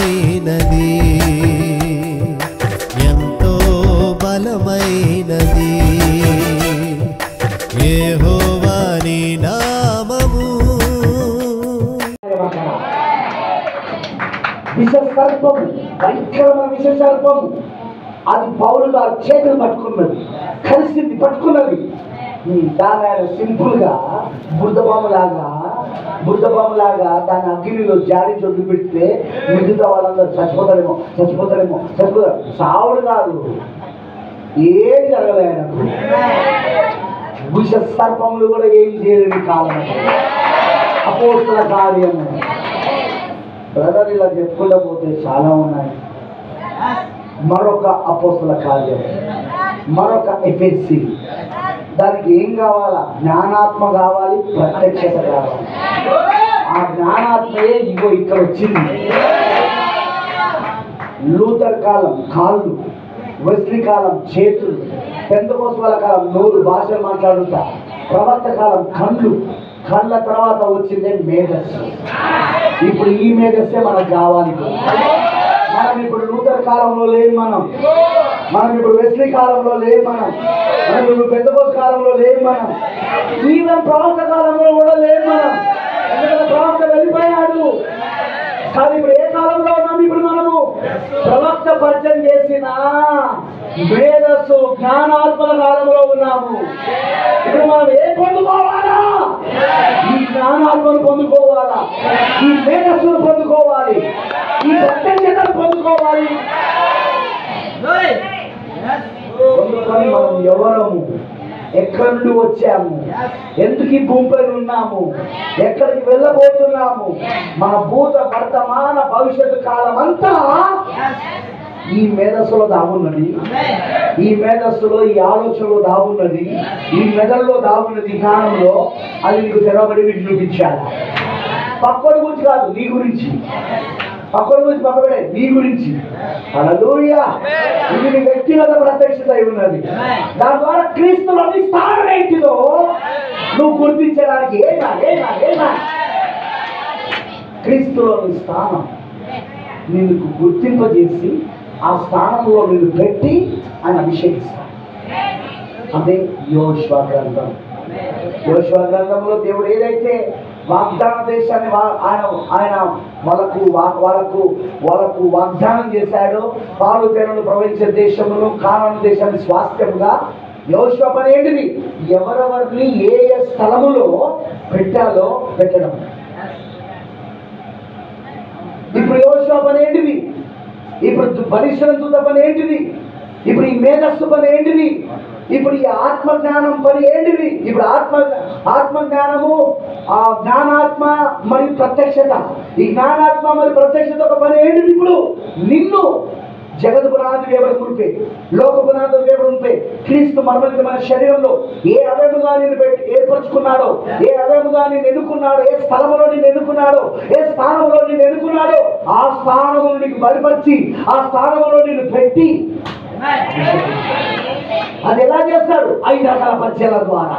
బలమైనది, ఎంతో బలమైనది యెహోవా నీ నామము. విషసర్పము, భయంకరమైన విషసర్పము, అది పౌలు గారు చేతులు పట్టుకున్నది, కలిసింది, పట్టుకున్నది. దాని ఆయన సింపుల్ గా బుద్ధబాములాగా దాని అగ్నిలో జారి చొట్టు పెడితే మిగతా వాళ్ళందరూ చచ్చిపోతారేమో సావుడు కాదు, ఏం జరగలే ఆయనకు. విష సర్పములు కూడా ఏం చేయలేని కాలం. అపోస్తల కార్యము బ్రదర్, ఇలా చెప్పుకుంటూ పోతే చాలా ఉన్నాయి. మరొక అపోస్తల కార్యం, మరొక ఎఫెక్సి. దానికి ఏం కావాలా? జ్ఞానాత్మ కావాలి, ప్రత్యక్షత కావాలి. ఆ జ్ఞానాత్మయే ఇగో ఇక్కడ వచ్చింది. లూథర్ కాలం కాళ్ళు, వెస్లీ కాలం చేతులు, పెంతెకోస్తు కాలం నోరు, భాషలు మాట్లాడుతా, ప్రవక్త కాలం కళ్ళ తర్వాత వచ్చిందే మేధస్సు. ఇప్పుడు ఈ మేధస్సే మనకు కావాలి. మనం ఇప్పుడు లూథర్ కాలంలో లేము, మనం ఇప్పుడు వెస్లీ కాలంలో లేము, మనం ఇప్పుడు పెంతెకోస్తు కాలంలో లేము, మనం ఈవెన్ ప్రవక్త కాలంలో కూడా లేము మనం. ఎందుకంటే ప్రవక్త వెళ్ళిపోయాడు. కానీ ఇప్పుడు ఏ కాలంలో ఉన్నాం? ఇప్పుడు మనము ప్రవక్త పరిచయం చేసిన మేధస్సు జ్ఞానాత్మక కాలంలో ఉన్నాము. ఇప్పుడు మనం ఏం పొందుకోవాలా? ఈ జ్ఞానాత్మను పొందుకోవాలా, ఈ మేధస్సును పొందుకోవాలి, ఈ ప్రత్యక్షతను పొందుకోవాలి. పొందుకొని మనం ఎవరము, ఎక్కడి నుండి వచ్చాము, ఎందుకు ఈ భూమిపై ఉన్నాము, ఎక్కడికి వెళ్ళబోతున్నాము, మన భూత వర్తమాన భవిష్యత్తు కాలం అంతా ఈ మేధస్సులో దాగున్నది. ఈ మేధస్సులో, ఈ ఆలోచనలో దాగున్నది, ఈ మెదడులో దాగున్నది, జ్ఞానంలో. అది నీకు తెరవబడి వీటి చూపించాలి. పక్కడి గురించి కాదు, నీ గురించి. పక్కడి గురించి పక్కబడే, నీ గురించి. హల్లెలూయా. ఇది నీ వ్యక్తిగత ప్రత్యక్షత అయి ఉన్నది. దాని ద్వారా క్రీస్తులోని స్థానం ఏంటిదో నువ్వు గుర్తించడానికి ఏనా క్రీస్తులోని స్థానం నిన్ను గుర్తింపజేసి ఆ స్థానంలో నిన్ను పెట్టి ఆయన అభిషేకిస్తాడు. అదే యోషువ గ్రంథం. యోషువ గ్రంథంలో దేవుడు ఏదైతే వాగ్దాన దేశాన్ని ఆయన వాళ్ళకు వాగ్దానం చేశాడో, పాలు తేనెలు ప్రవహించే దేశమును, కానాను దేశాన్ని స్వాస్థ్యముగా, యోషువ పని ఏంటిది? ఎవరెవరిని ఏ స్థలములో పెట్టాలో పెట్టడం. ఇప్పుడు యోషువ పని ఏంటిది? ఇప్పుడు పరిశ్రమ పని ఏంటిది? ఇప్పుడు ఈ మేధస్సు పని ఏంటిది? ఇప్పుడు ఈ ఆత్మజ్ఞానం పని ఏంటిది? ఇప్పుడు ఆత్మజ్ఞానము, జ్ఞానాత్మ మరియు ప్రత్యక్షత. ఈ జ్ఞానాత్మ మరియు ప్రత్యక్షత ఒక పని ఏంటిది? ఇప్పుడు నిన్ను జగత్ పునాది వేయబడి ఉంటే, లోక పునాదులు వేయబడి ఉంటే, క్రీస్తు మరణించిన శరీరంలో ఏ అవయముగా నేను ఏర్పరచుకున్నాడో, ఏ అవయముగా నేను ఎన్నుకున్నాడో, ఏ స్థలంలో నేను ఎన్నుకున్నాడో, ఏ స్థానంలో నేను ఎన్నుకున్నాడో, ఆ స్థానంలో నీకు బలిపరిచి, ఆ స్థానంలో నేను పెట్టి, అది ఎలా చేస్తాడు? 5 రకాల పరిచయాల ద్వారా.